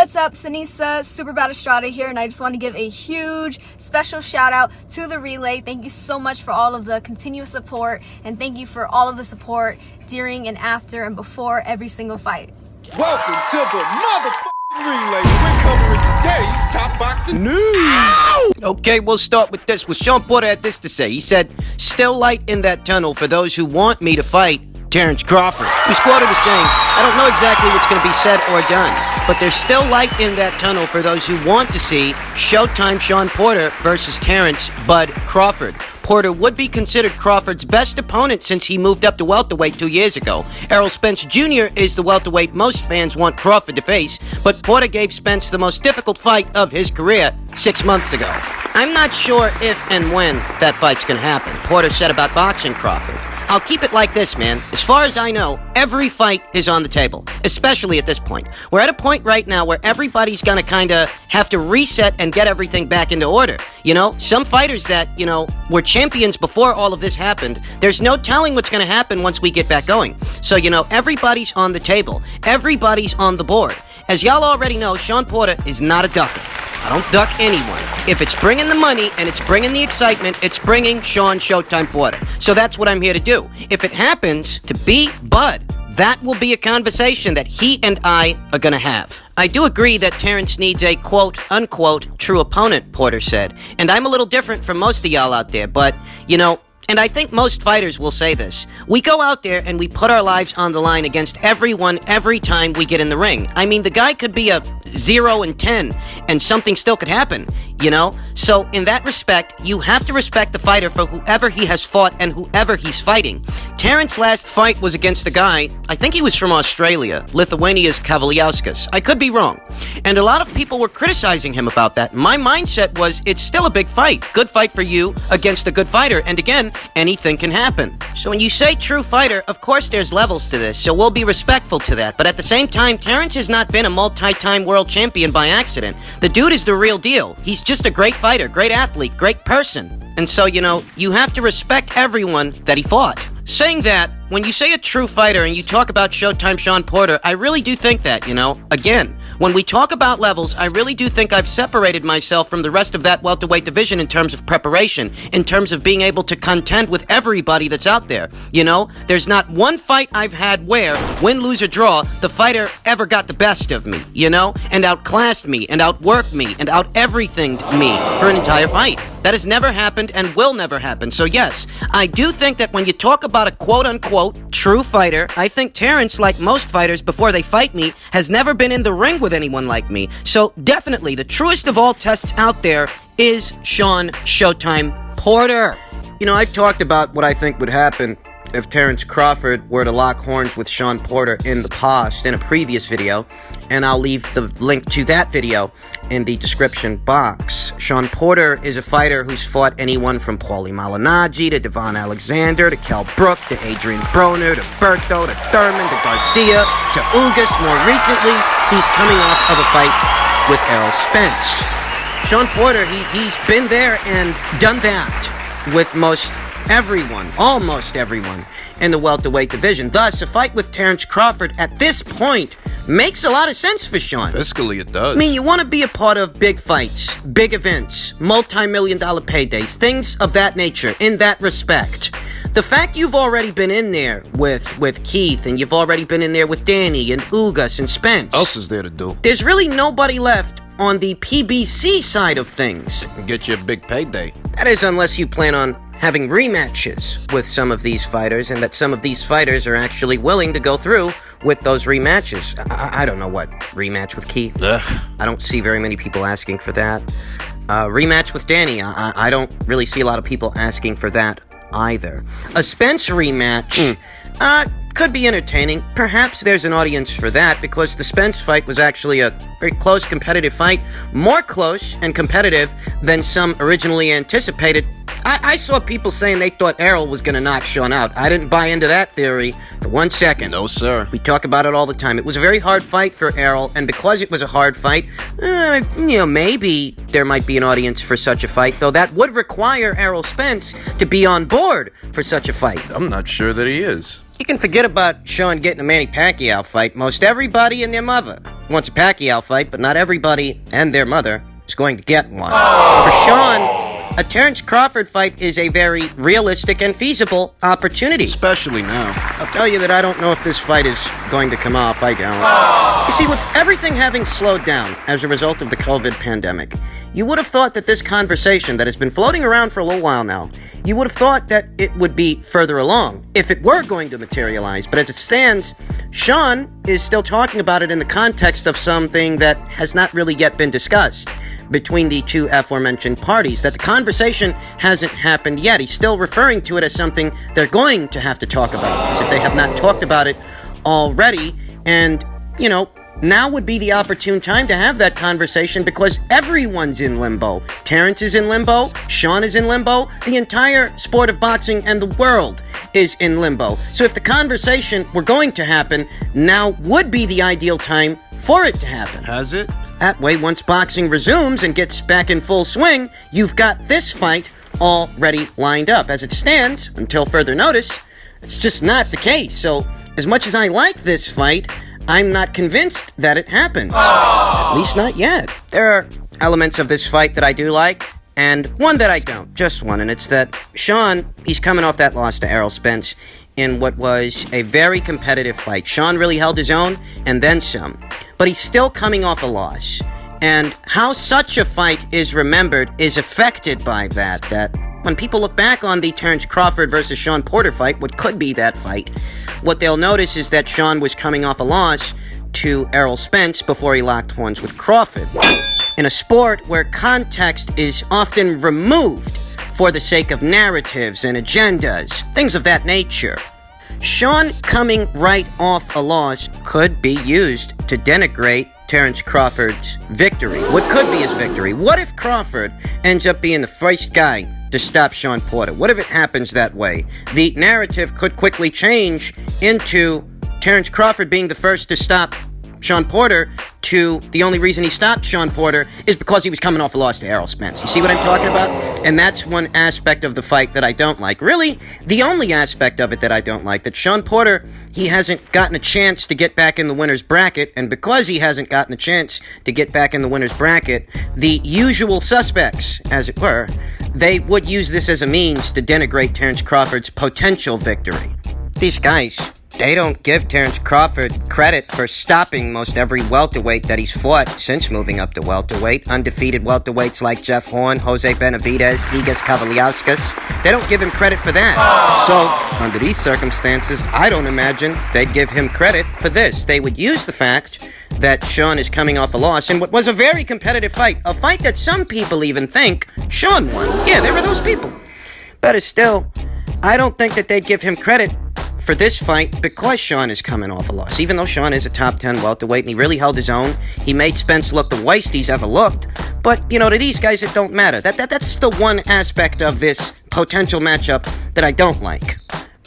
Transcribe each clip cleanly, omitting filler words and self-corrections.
What's up, Sanisa, Superbad Estrada here, and I just want to give a huge special shout out to the relay. Thank you so much for all of the continuous support, and thank you for all of the support during and after and before every single fight. Welcome to the motherfucking relay. We're covering today's top boxing news. Ow! Okay, we'll start with this. Well, Shawn Porter had this to say. He said, "Still light in that tunnel for those who want me to fight Terrence Crawford." He's quoted as saying, "I don't know exactly what's going to be said or done, but there's still light in that tunnel for those who want to see Showtime Shawn Porter versus Terrence Bud Crawford." Porter would be considered Crawford's best opponent since he moved up to welterweight 2 years ago. Errol Spence Jr. is the welterweight most fans want Crawford to face, but Porter gave Spence the most difficult fight of his career 6 months ago. I'm not sure if and when that fight's gonna happen, Porter said about boxing Crawford. "I'll keep it like this, man. As far as I know, every fight is on the table, especially at this point. We're at a point right now where everybody's gonna kinda have to reset and get everything back into order. You know, some fighters that, were champions before all of this happened, there's no telling what's gonna happen once we get back going. So, everybody's on the table. Everybody's on the board. As y'all already know, Shawn Porter is not a ducker. I don't duck anyone. If it's bringing the money and it's bringing the excitement, it's bringing Shawn Showtime Porter. So that's what I'm here to do. If it happens to be Bud, that will be a conversation that he and I are gonna have. I do agree that Terrence needs a quote-unquote true opponent, Porter said. And I'm a little different from most of y'all out there, but, and I think most fighters will say this. We go out there and we put our lives on the line against everyone every time we get in the ring. I mean, the guy could be a 0-10 and something still could happen, So in that respect, you have to respect the fighter for whoever he has fought and whoever he's fighting. Terrence's last fight was against a guy, I think he was from Australia, Lithuania's Kavaliauskas. I could be wrong. And a lot of people were criticizing him about that. My mindset was, it's still a big fight. Good fight for you against a good fighter. And again, anything can happen. So when you say true fighter, of course there's levels to this, so we'll be respectful to that. But at the same time, Terrence has not been a multi-time world champion by accident. The dude is the real deal. He's just a great fighter, great athlete, great person. And so, you have to respect everyone that he fought. Saying that, when you say a true fighter and you talk about Showtime Shawn Porter, I really do think that, Again, when we talk about levels, I really do think I've separated myself from the rest of that welterweight division in terms of preparation, in terms of being able to contend with everybody that's out there. There's not one fight I've had where, win, lose, or draw, the fighter ever got the best of me, and outclassed me, and outworked me, and out-everythinged me for an entire fight. That has never happened and will never happen. So yes, I do think that when you talk about a quote-unquote true fighter, I think Terrence, like most fighters before they fight me, has never been in the ring with anyone like me. So definitely, the truest of all tests out there is Shawn Showtime Porter. I've talked about what I think would happen if Terrence Crawford were to lock horns with Shawn Porter in the past in a previous video, and I'll leave the link to that video in the description box. Shawn Porter is a fighter who's fought anyone from Paulie Malignaggi to Devon Alexander to Kell Brook to Adrian Broner to Berto to Thurman to Garcia to Ugas. More recently, he's coming off of a fight with Errol Spence. Shawn Porter, he's been there and done that with almost everyone in the welterweight division. Thus, a fight with Terrence Crawford at this point makes a lot of sense for Shawn. Fiscally, it does. I mean, you want to be a part of big fights, big events, multi-million-dollar paydays, things of that nature, in that respect. The fact you've already been in there with Keith, and you've already been in there with Danny and Ugas and Spence. What else is there to do? There's really nobody left on the PBC side of things. And get you a big payday. That is, unless you plan on having rematches with some of these fighters, and that some of these fighters are actually willing to go through with those rematches. I don't know what rematch with Keith. Ugh. I don't see very many people asking for that. Rematch with Danny. I don't really see a lot of people asking for that either. A Spence rematch could be entertaining. Perhaps there's an audience for that, because the Spence fight was actually a very close, competitive fight. More close and competitive than some originally anticipated. I saw people saying they thought Errol was going to knock Shawn out. I didn't buy into that theory for 1 second. No, sir. We talk about it all the time. It was a very hard fight for Errol, and because it was a hard fight, maybe there might be an audience for such a fight, though that would require Errol Spence to be on board for such a fight. I'm not sure that he is. You can forget about Shawn getting a Manny Pacquiao fight. Most everybody and their mother wants a Pacquiao fight, but not everybody and their mother is going to get one. For Shawn, a Terrence Crawford fight is a very realistic and feasible opportunity. Especially now. I'll tell you that I don't know if this fight is going to come off. I don't. You see, with everything having slowed down as a result of the COVID pandemic, you would have thought that this conversation that has been floating around for a little while now, you would have thought that it would be further along if it were going to materialize. But as it stands, Shawn is still talking about it in the context of something that has not really yet been discussed between the two aforementioned parties, that the conversation hasn't happened yet. He's still referring to it as something they're going to have to talk about, as if they have not talked about it already. And, you know, now would be the opportune time to have that conversation because everyone's in limbo. Terrence is in limbo. Shawn is in limbo. The entire sport of boxing and the world is in limbo. So if the conversation were going to happen, now would be the ideal time for it to happen. Has it? That way, once boxing resumes and gets back in full swing, you've got this fight already lined up. As it stands, until further notice, it's just not the case. So, as much as I like this fight, I'm not convinced that it happens. At least not yet. There are elements of this fight that I do like, and one that I don't. Just one, and it's that Shawn, he's coming off that loss to Errol Spence in what was a very competitive fight. Shawn really held his own, and then some. But he's still coming off a loss. And how such a fight is remembered is affected by that when people look back on the Terrence Crawford versus Shawn Porter fight, what could be that fight, what they'll notice is that Shawn was coming off a loss to Errol Spence before he locked horns with Crawford. In a sport where context is often removed for the sake of narratives and agendas, things of that nature, Shawn coming right off a loss could be used to denigrate Terrence Crawford's victory. What could be his victory? What if Crawford ends up being the first guy to stop Shawn Porter? What if it happens that way? The narrative could quickly change into Terrence Crawford being the first to stop Shawn Porter to the only reason he stopped Shawn Porter is because he was coming off a loss to Errol Spence. You see what I'm talking about? And that's one aspect of the fight that I don't like. Really, the only aspect of it that I don't like, that Shawn Porter, he hasn't gotten a chance to get back in the winner's bracket, and because he hasn't gotten a chance to get back in the winner's bracket, the usual suspects, as it were, they would use this as a means to denigrate Terrence Crawford's potential victory. These guys, they don't give Terrence Crawford credit for stopping most every welterweight that he's fought since moving up to welterweight. Undefeated welterweights like Jeff Horn, Jose Benavidez, Igas Kavaliauskas. They don't give him credit for that. So, under these circumstances, I don't imagine they'd give him credit for this. They would use the fact that Shawn is coming off a loss in what was a very competitive fight. A fight that some people even think Shawn won. Yeah, there were those people. Better still, I don't think that they'd give him credit for this fight because Shawn is coming off a loss. Even though Shawn is a top 10 welterweight and he really held his own, he made Spence look the worst he's ever looked. But, you know, to these guys, it don't matter. That's the one aspect of this potential matchup that I don't like.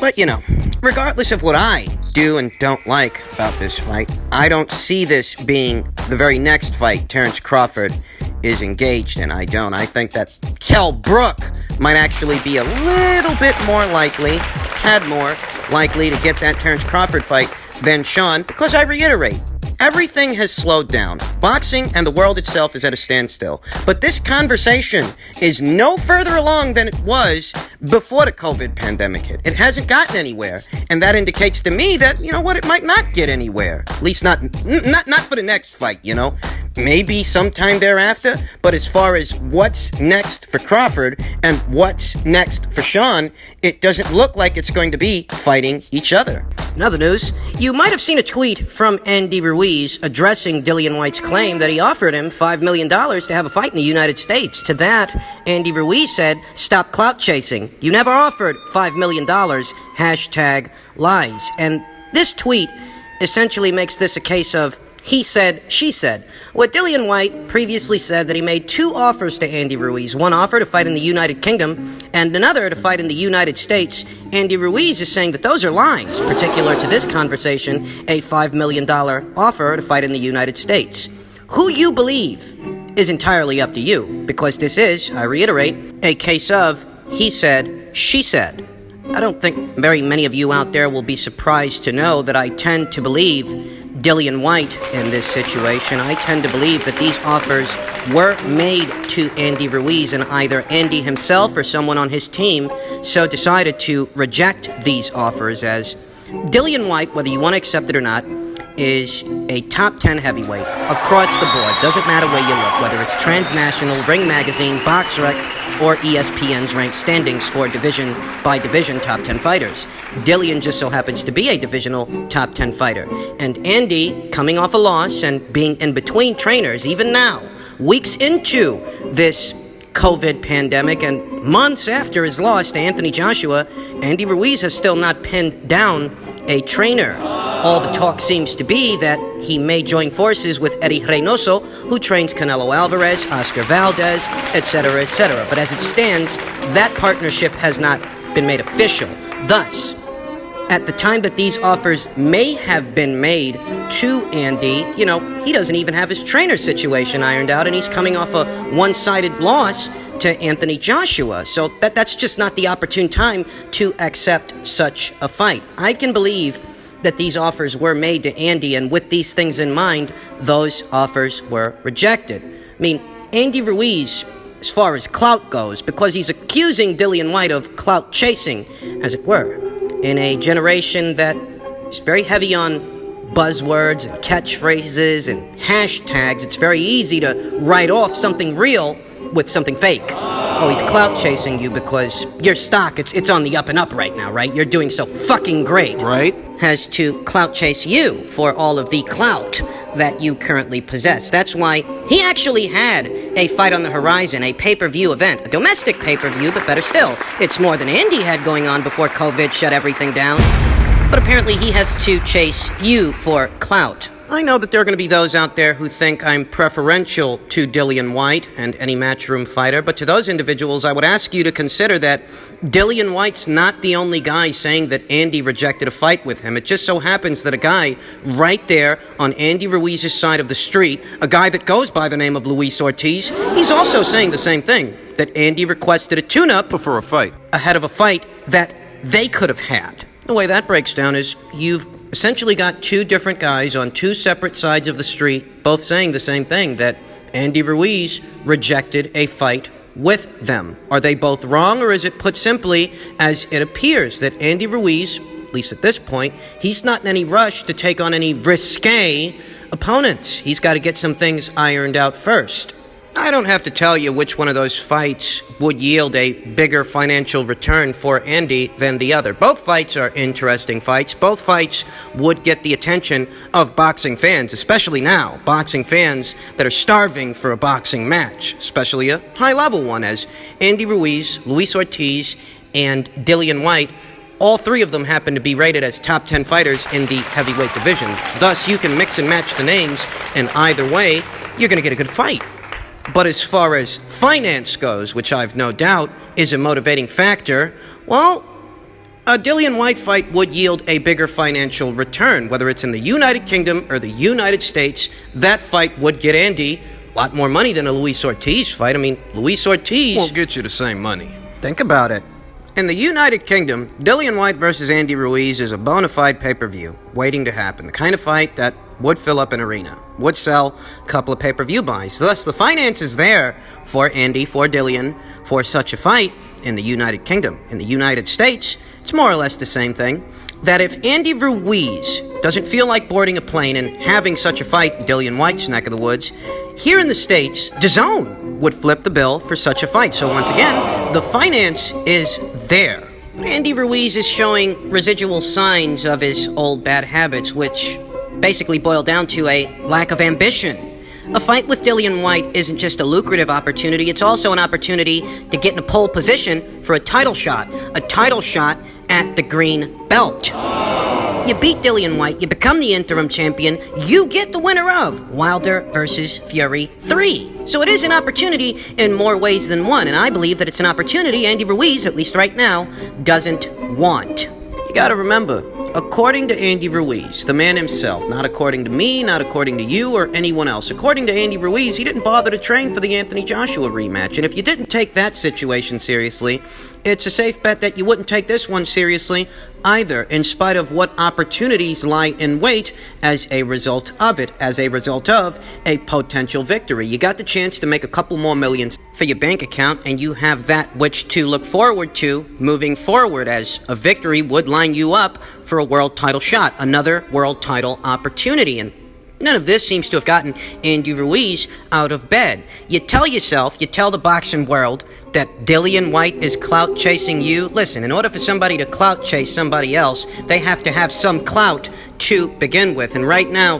But, you know, regardless of what I do and don't like about this fight, I don't see this being the very next fight Terrence Crawford is engaged in. I don't. I think that Kell Brook might actually be a little bit more likely, to get that Terrence Crawford fight than Shawn, because I reiterate, everything has slowed down. Boxing and the world itself is at a standstill. But this conversation is no further along than it was before the COVID pandemic hit. It hasn't gotten anywhere. And that indicates to me that, you know what, it might not get anywhere. At least not for the next fight, you know. Maybe sometime thereafter, but as far as what's next for Crawford and what's next for Shawn, it doesn't look like it's going to be fighting each other. In other news, you might have seen a tweet from Andy Ruiz addressing Dillian Whyte's claim that he offered him $5 million to have a fight in the United States. To that, Andy Ruiz said, "Stop clout chasing. You never offered $5 million. Hashtag lies." And this tweet essentially makes this a case of he said, she said. What Dillian Whyte previously said that he made two offers to Andy Ruiz. One offer to fight in the United Kingdom and another to fight in the United States. Andy Ruiz is saying that those are lies, particular to this conversation, a $5 million offer to fight in the United States. Who you believe is entirely up to you, because this is, I reiterate, a case of he said, she said. I don't think very many of you out there will be surprised to know that I tend to believe Dillian Whyte in this situation. I tend to believe that these offers were made to Andy Ruiz, and either Andy himself or someone on his team so decided to reject these offers, as Dillian Whyte, whether you want to accept it or not, is a top 10 heavyweight across the board. Doesn't matter where you look, whether it's Transnational, Ring Magazine, BoxRec, or ESPN's ranked standings for division by division top 10 fighters. Dillian just so happens to be a divisional top 10 fighter. And Andy, coming off a loss and being in between trainers, even now, weeks into this COVID pandemic and months after his loss to Anthony Joshua, Andy Ruiz has still not pinned down a trainer. All the talk seems to be that he may join forces with Eddie Reynoso, who trains Canelo Alvarez, Oscar Valdez, etc., etc. But as it stands, that partnership has not been made official. Thus, at the time that these offers may have been made to Andy, he doesn't even have his trainer situation ironed out, and he's coming off a one-sided loss to Anthony Joshua. So that's just not the opportune time to accept such a fight. I can believe that these offers were made to Andy, and with these things in mind, those offers were rejected. I mean, Andy Ruiz, as far as clout goes, because he's accusing Dillian Whyte of clout-chasing, as it were, in a generation that is very heavy on buzzwords and catchphrases and hashtags. It's very easy to write off something real with something fake. Oh, he's clout-chasing you because your stock, it's on the up and up right now, right? You're doing so fucking great. Right? Has to clout-chase you for all of the clout that you currently possess. That's why he actually had a fight on the horizon, a pay-per-view event, a domestic pay-per-view, but better still, it's more than Andy had going on before COVID shut everything down. But apparently he has to chase you for clout. I know that there are going to be those out there who think I'm preferential to Dillian Whyte and any matchroom fighter, but to those individuals, I would ask you to consider that Dillian Whyte's not the only guy saying that Andy rejected a fight with him. It just so happens that a guy right there on Andy Ruiz's side of the street, a guy that goes by the name of Luis Ortiz, he's also saying the same thing, that Andy requested a tune-up Before a fight. ahead of a fight that they could have had. The way that breaks down is you've essentially got two different guys on two separate sides of the street, both saying the same thing, that Andy Ruiz rejected a fight with them. Are they both wrong, or is it put simply as it appears that Andy Ruiz, at least at this point, he's not in any rush to take on any risque opponents. He's got to get some things ironed out first. I don't have to tell you which one of those fights would yield a bigger financial return for Andy than the other. Both fights are interesting fights. Both fights would get the attention of boxing fans, especially now. Boxing fans that are starving for a boxing match, especially a high-level one, as Andy Ruiz, Luis Ortiz, and Dillian Whyte, all three of them happen to be rated as top 10 fighters in the heavyweight division. Thus, you can mix and match the names, and either way, you're going to get a good fight. But as far as finance goes, which I've no doubt is a motivating factor, well, a Dillian Whyte fight would yield a bigger financial return. Whether it's in the United Kingdom or the United States, that fight would get Andy a lot more money than a Luis Ortiz fight. I mean, Luis Ortiz Won't get you the same money. Think about it. In the United Kingdom, Dillian Whyte versus Andy Ruiz is a bona fide pay-per-view waiting to happen. The kind of fight that would fill up an arena, would sell a couple of pay-per-view buys. Thus, the finance is there for Andy, for Dillian, for such a fight in the United Kingdom. In the United States, it's more or less the same thing. That if Andy Ruiz doesn't feel like boarding a plane and having such a fight in Dillian Whyte's neck of the woods, here in the States, DAZN would flip the bill for such a fight. So once again, the finance is there. Andy Ruiz is showing residual signs of his old bad habits, which basically boil down to a lack of ambition. A fight with Dillian Whyte isn't just a lucrative opportunity, it's also an opportunity to get in a pole position for a title shot at the green belt. You beat Dillian Whyte, you become the interim champion, you get the winner of Wilder versus Fury 3. So it is an opportunity in more ways than one, and I believe that it's an opportunity Andy Ruiz, at least right now, doesn't want. You gotta remember, According to Andy Ruiz, the man himself, not according to me, not according to you or anyone else, according to Andy Ruiz, he didn't bother to train for the Anthony Joshua rematch. And if you didn't take that situation seriously, it's a safe bet that you wouldn't take this one seriously either, in spite of what opportunities lie in wait as a result of it, as a result of a potential victory. You got the chance to make a couple more millions for your bank account, and you have that which to look forward to moving forward, as a victory would line you up for a world title shot, another world title opportunity. And none of this seems to have gotten Andy Ruiz out of bed. You tell yourself, you tell the boxing world that Dillian Whyte is clout chasing you. Listen, in order for somebody to clout chase somebody else, they have to have some clout to begin with. And right now,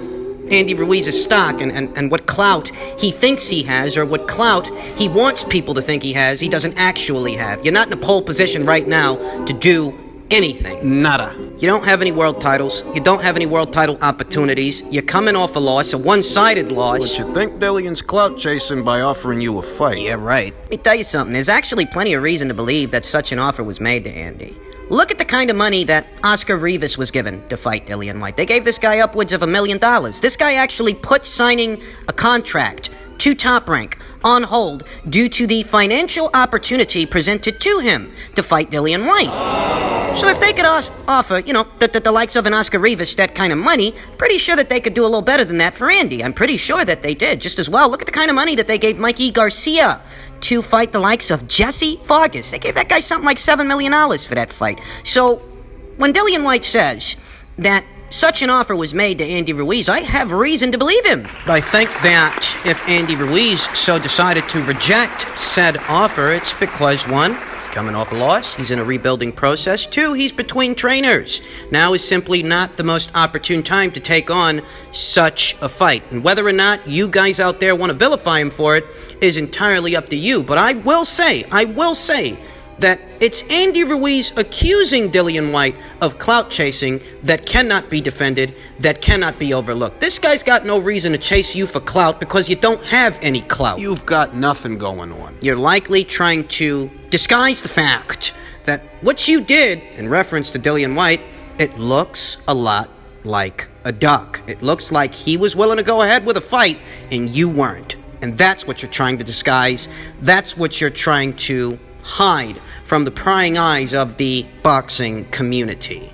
Andy Ruiz's stock and what clout he thinks he has, or what clout he wants people to think he has, he doesn't actually have. You're not in a pole position right now to do anything. Nada. You don't have any world titles. You don't have any world title opportunities. You're coming off a loss, a one-sided loss. But you think Dillian's clout chasing by offering you a fight? Yeah, right. Let me tell you something. There's actually plenty of reason to believe that such an offer was made to Andy. Look at the kind of money that Oscar Ruiz was given to fight Dillian Whyte. They gave this guy upwards of $1 million. This guy actually put signing a contract to Top Rank on hold due to the financial opportunity presented to him to fight Dillian Whyte. So if they could offer, the likes of an Oscar Ruiz that kind of money, pretty sure that they could do a little better than that for Andy. I'm pretty sure that they did just as well. Look at the kind of money that they gave Mikey Garcia to fight the likes of Jesse Vargas. They gave that guy something like $7 million for that fight. So when Dillian Whyte says that such an offer was made to Andy Ruiz, I have reason to believe him. But I think that if Andy Ruiz so decided to reject said offer, it's because, one, he's coming off a loss, he's in a rebuilding process. Two, he's between trainers. Now is simply not the most opportune time to take on such a fight. And whether or not you guys out there want to vilify him for it is entirely up to you. But I will say that it's Andy Ruiz accusing Dillian Whyte of clout chasing that cannot be defended, that cannot be overlooked. This guy's got no reason to chase you for clout because you don't have any clout. You've got nothing going on. You're likely trying to disguise the fact that what you did in reference to Dillian Whyte, it looks a lot like a duck. It looks like he was willing to go ahead with a fight and you weren't. And that's what you're trying to disguise. That's what you're trying to hide from the prying eyes of the boxing community.